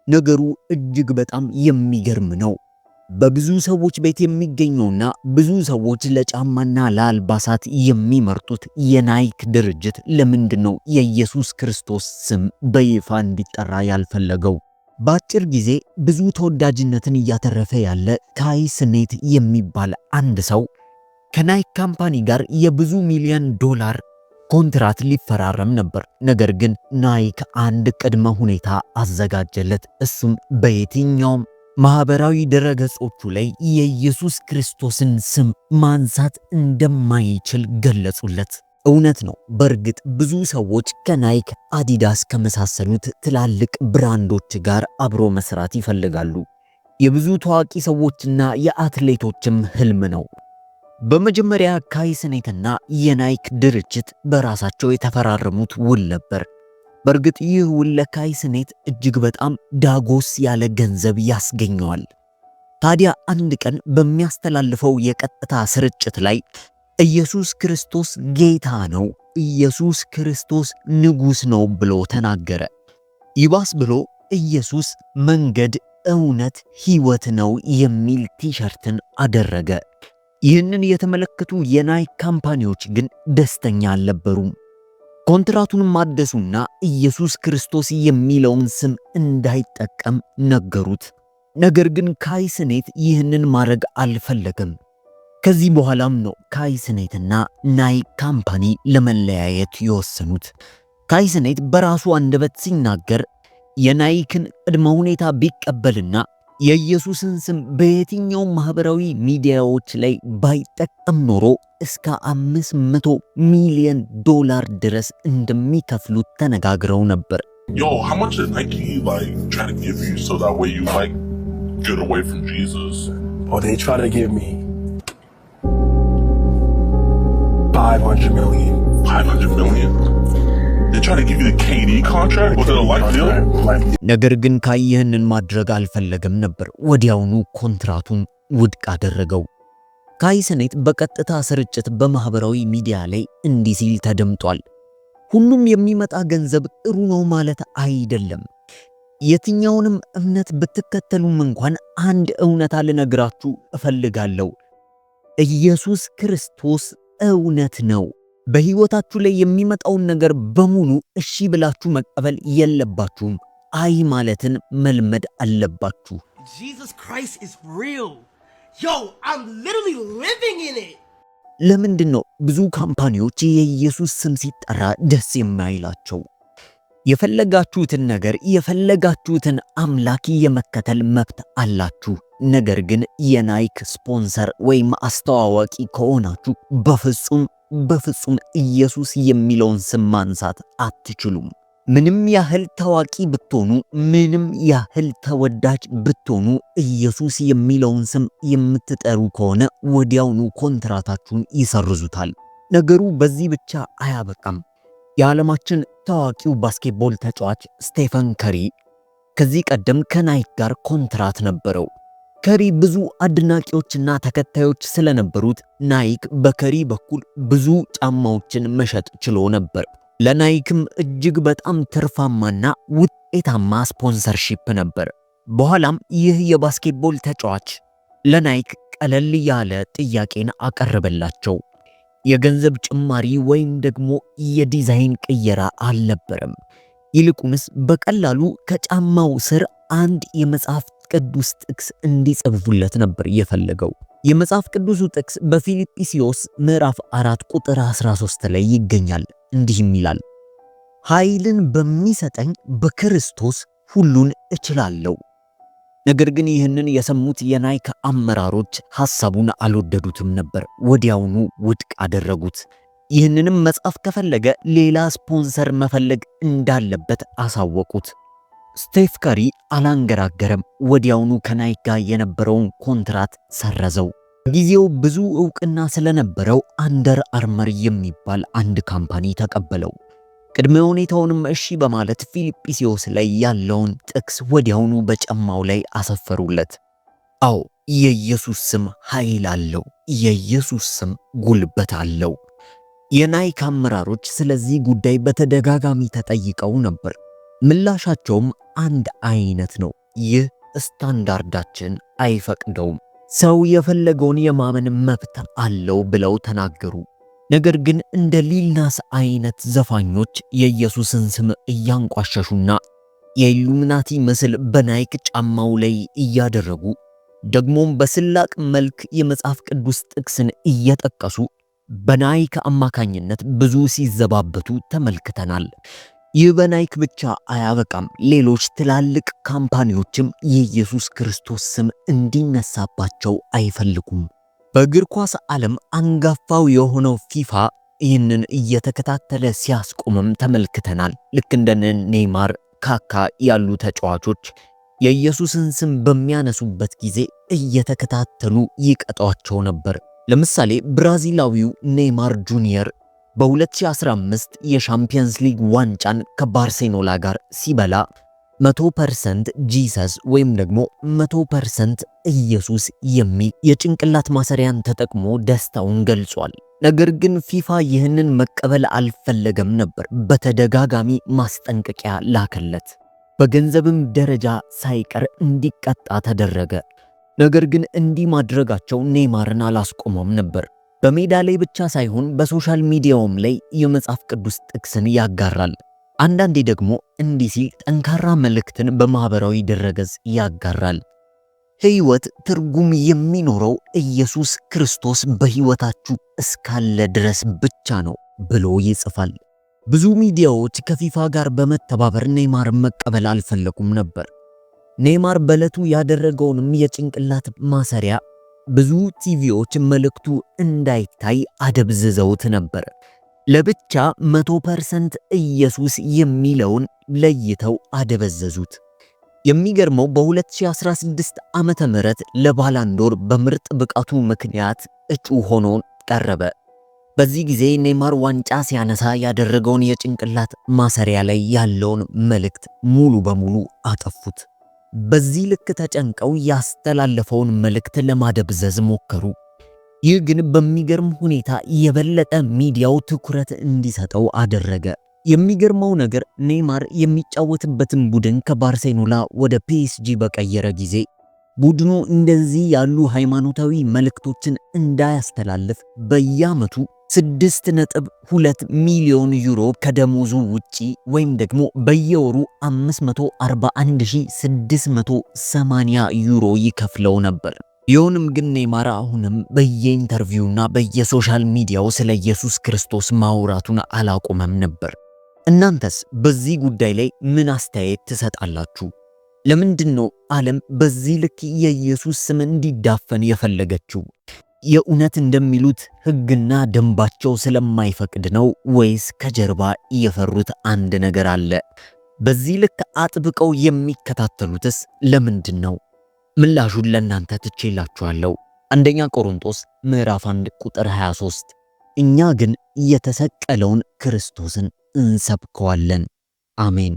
ነገሩ እጅግ በጣም የሚገርም ነው። በብዙ ሰዎች ቤት የሚገኘውና ብዙ ሰዎች ለጫማና ለአልባሳት የሚመርጡት የናይክ ድርጅት ለምንድነው የኢየሱስ ክርስቶስ ስም በይፋ እንዲጠራ ያልፈለገው? በአጭር ጊዜ ብዙ ተወዳጅነትን እያተረፈ ያለ ካይ ስኔት የሚባል አንድ ሰው ከናይክ ካምፓኒ ጋር የብዙ ሚሊዮን ዶላር ኮንትራት ሊፈራረም ነበር። ነገር ግን ናይክ አንድ ቅድመ ሁኔታ አዘጋጀለት። እሱም በየትኛውም ማህበራዊ ድረገጾቹ ላይ የኢየሱስ ክርስቶስን ስም ማንሳት እንደማይችል ገለጹለት። እውነት ነው። በእርግጥ ብዙ ሰዎች ከናይክ፣ አዲዳስ ከመሳሰሉት ትላልቅ ብራንዶች ጋር አብሮ መስራት ይፈልጋሉ። የብዙ ታዋቂ ሰዎችና የአትሌቶችም ህልም ነው። በመጀመሪያ ካይ ስኔትና የናይክ ድርጅት በራሳቸው የተፈራረሙት ውል ነበር። በእርግጥ ይህ ውል ለካይ ስኔት እጅግ በጣም ዳጎስ ያለ ገንዘብ ያስገኘዋል። ታዲያ አንድ ቀን በሚያስተላልፈው የቀጥታ ስርጭት ላይ ኢየሱስ ክርስቶስ ጌታ ነው፣ ኢየሱስ ክርስቶስ ንጉሥ ነው ብሎ ተናገረ። ይባስ ብሎ ኢየሱስ መንገድ፣ እውነት፣ ሕይወት ነው የሚል ቲሸርትን አደረገ። ይህንን የተመለከቱ የናይክ ካምፓኒዎች ግን ደስተኛ አልነበሩም። ኮንትራቱንም አደሱና ኢየሱስ ክርስቶስ የሚለውን ስም እንዳይጠቀም ነገሩት። ነገር ግን ካይ ስኔት ይህንን ማድረግ አልፈለገም። ከዚህ በኋላም ነው ካይ ስኔትና ናይክ ካምፓኒ ለመለያየት የወሰኑት። ካይ ስኔት በራሱ አንደበት ሲናገር የናይክን ቅድመ ሁኔታ ቢቀበልና የኢየሱስን ስም በየትኛውም ማህበራዊ ሚዲያዎች ላይ ባይጠቀም ኖሮ እስከ 500 ሚሊዮን ዶላር ድረስ እንደሚከፍሉት ተነጋግረው ነበር። Yo, how much did Nike try to give you so that way you get away from Jesus? Oh, they try to give me 500 million. 500 million? They try to give you the KD contract? Was it a life deal? ነገር ግን ካይ ይህንን ማድረግ አልፈለገም ነበር። ወዲያውኑ ኮንትራቱን ውድቅ አደረገው። ካይ ስኔት በቀጥታ ስርጭት በማህበራዊ ሚዲያ ላይ እንዲህ ሲል ተደምጧል። ሁሉም የሚመጣ ገንዘብ ጥሩ ነው ማለት አይደለም። የትኛውንም እምነት ብትከተሉም እንኳን አንድ እውነታ ልነግራችሁ እፈልጋለሁ። ኢየሱስ ክርስቶስ እውነት ነው። በህይወታችሁ ላይ የሚመጣውን ነገር በሙሉ እሺ ብላችሁ መቀበል የለባችሁም። አይ ማለትን መልመድ አለባችሁ። Jesus Christ is real. Yo, I'm literally living in it. ለምንድን ነው ብዙ ካምፓኒዎች የኢየሱስ ስም ሲጠራ ደስ የማይላቸው? የፈለጋችሁትን ነገር የፈለጋችሁትን አምላክ የመከተል መብት አላችሁ። ነገር ግን የናይክ ስፖንሰር ወይም አስተዋዋቂ ከሆናችሁ በፍጹም ኢየሱስ የሚለውን ስም ማንሳት አትችሉም። ምንም ያህል ታዋቂ ብትሆኑ፣ ምንም ያህል ተወዳጅ ብትሆኑ ኢየሱስ የሚለውን ስም የምትጠሩ ከሆነ ወዲያውኑ ኮንትራታችሁን ይሰርዙታል። ነገሩ በዚህ ብቻ አያበቃም። የዓለማችን ታዋቂው ባስኬትቦል ተጫዋች ስቴፈን ከሪ ከዚህ ቀደም ከናይክ ጋር ኮንትራት ነበረው። ከሪ ብዙ አድናቂዎችና ተከታዮች ስለነበሩት ናይክ በከሪ በኩል ብዙ ጫማዎችን መሸጥ ችሎ ነበር። ለናይክም እጅግ በጣም ትርፋማና ውጤታማ ስፖንሰርሺፕ ነበር። በኋላም ይህ የባስኬትቦል ተጫዋች ለናይክ ቀለል ያለ ጥያቄን አቀረበላቸው። የገንዘብ ጭማሪ ወይም ደግሞ የዲዛይን ቅየራ አልነበረም። ይልቁንስ በቀላሉ ከጫማው ስር አንድ የመጽሐፍ ቅዱስ ጥቅስ እንዲጽፉለት ነበር የፈለገው። የመጽሐፍ ቅዱሱ ጥቅስ በፊልጵስዩስ ምዕራፍ 4 ቁጥር 13 ላይ ይገኛል። እንዲህም ይላል፣ ኃይልን በሚሰጠኝ በክርስቶስ ሁሉን እችላለሁ። ነገር ግን ይህንን የሰሙት የናይክ አመራሮች ሐሳቡን አልወደዱትም ነበር። ወዲያውኑ ውድቅ አደረጉት። ይህንንም መጽሐፍ ከፈለገ ሌላ ስፖንሰር መፈለግ እንዳለበት አሳወቁት። ስቴፍ ከሪ አላንገራገረም። ወዲያውኑ ከናይክ ጋር የነበረውን ኮንትራት ሰረዘው። ጊዜው ብዙ ዕውቅና ስለነበረው አንደር አርመር የሚባል አንድ ካምፓኒ ተቀበለው። ቅድመ ሁኔታውንም እሺ በማለት ፊልጵስዩስ ላይ ያለውን ጥቅስ ወዲያውኑ በጫማው ላይ አሰፈሩለት። አዎ የኢየሱስ ስም ኃይል አለው። የኢየሱስ ስም ጉልበት አለው። የናይክ አመራሮች ስለዚህ ጉዳይ በተደጋጋሚ ተጠይቀው ነበር። ምላሻቸውም አንድ አይነት ነው። ይህ ስታንዳርዳችን አይፈቅደውም። ሰው የፈለገውን የማመን መብት አለው ብለው ተናገሩ። ነገር ግን እንደ ሊል ናስ አይነት ዘፋኞች የኢየሱስን ስም እያንቋሸሹና የኢሉሚናቲ ምስል በናይክ ጫማው ላይ እያደረጉ ደግሞም በስላቅ መልክ የመጽሐፍ ቅዱስ ጥቅስን እየጠቀሱ በናይክ አማካኝነት ብዙ ሲዘባበቱ ተመልክተናል። ይህ በናይክ ብቻ አያበቃም። ሌሎች ትላልቅ ካምፓኒዎችም የኢየሱስ ክርስቶስ ስም እንዲነሳባቸው አይፈልጉም። በእግር ኳስ ዓለም አንጋፋው የሆነው ፊፋ ይህንን እየተከታተለ ሲያስቆምም ተመልክተናል። ልክ እንደ ኔይማር፣ ካካ ያሉ ተጫዋቾች የኢየሱስን ስም በሚያነሱበት ጊዜ እየተከታተሉ ይቀጧቸው ነበር። ለምሳሌ ብራዚላዊው ኔይማር ጁኒየር በ2015 የሻምፒየንስ ሊግ ዋንጫን ከባርሴሎና ጋር ሲበላ 100% ጂሰስ ወይም ደግሞ 100% ኢየሱስ የሚል የጭንቅላት ማሰሪያን ተጠቅሞ ደስታውን ገልጿል። ነገር ግን ፊፋ ይህንን መቀበል አልፈለገም ነበር። በተደጋጋሚ ማስጠንቀቂያ ላከለት። በገንዘብም ደረጃ ሳይቀር እንዲቀጣ ተደረገ። ነገር ግን እንዲህ ማድረጋቸው ኔይማርን አላስቆመም ነበር። በሜዳ ላይ ብቻ ሳይሆን በሶሻል ሚዲያውም ላይ የመጽሐፍ ቅዱስ ጥቅስን ያጋራል። አንዳንዴ ደግሞ እንዲህ ሲል ጠንካራ መልእክትን በማህበራዊ ድረገጽ ያጋራል። ሕይወት ትርጉም የሚኖረው ኢየሱስ ክርስቶስ በሕይወታችሁ እስካለ ድረስ ብቻ ነው ብሎ ይጽፋል። ብዙ ሚዲያዎች ከፊፋ ጋር በመተባበር ኔይማርን መቀበል አልፈለጉም ነበር። ኔይማር በዕለቱ ያደረገውንም የጭንቅላት ማሰሪያ ብዙ ቲቪዎች መልእክቱ እንዳይታይ አደብዝዘውት ነበር። ለብቻ 100% ኢየሱስ የሚለውን ለይተው አደበዘዙት። የሚገርመው በ2016 ዓመተ ምህረት ለባላንዶር በምርጥ ብቃቱ ምክንያት እጩ ሆኖ ቀረበ። በዚህ ጊዜ ኔይማር ዋንጫ ሲያነሳ ያደረገውን የጭንቅላት ማሰሪያ ላይ ያለውን መልእክት ሙሉ በሙሉ አጠፉት። በዚህ ልክ ተጨንቀው ያስተላለፈውን መልእክት ለማደብዘዝ ሞከሩ። ይህ ግን በሚገርም ሁኔታ የበለጠ ሚዲያው ትኩረት እንዲሰጠው አደረገ። የሚገርመው ነገር ኔይማር የሚጫወትበትን ቡድን ከባርሴሎና ወደ ፒኤስጂ በቀየረ ጊዜ ቡድኑ እንደዚህ ያሉ ሃይማኖታዊ መልእክቶችን እንዳያስተላልፍ በየዓመቱ 6.2 ሚሊዮን ዩሮ ከደሞዙ ውጪ ወይም ደግሞ በየወሩ 541680 ዩሮ ይከፍለው ነበር። ቢሆንም ግን ኔይማር አሁንም በየኢንተርቪውና በየሶሻል ሚዲያው ስለ ኢየሱስ ክርስቶስ ማውራቱን አላቆመም ነበር። እናንተስ በዚህ ጉዳይ ላይ ምን አስተያየት ትሰጣላችሁ? ለምንድን ነው ዓለም በዚህ ልክ የኢየሱስ ስም እንዲዳፈን የፈለገችው? የእውነት እንደሚሉት ሕግና ደንባቸው ስለማይፈቅድ ነው ወይስ ከጀርባ የፈሩት አንድ ነገር አለ? በዚህ ልክ አጥብቀው የሚከታተሉትስ ለምንድን ነው? ምላሹን ለእናንተ ትቼላችኋለሁ። አንደኛ ቆሮንቶስ ምዕራፍ 1 ቁጥር 23 እኛ ግን የተሰቀለውን ክርስቶስን እንሰብከዋለን። አሜን።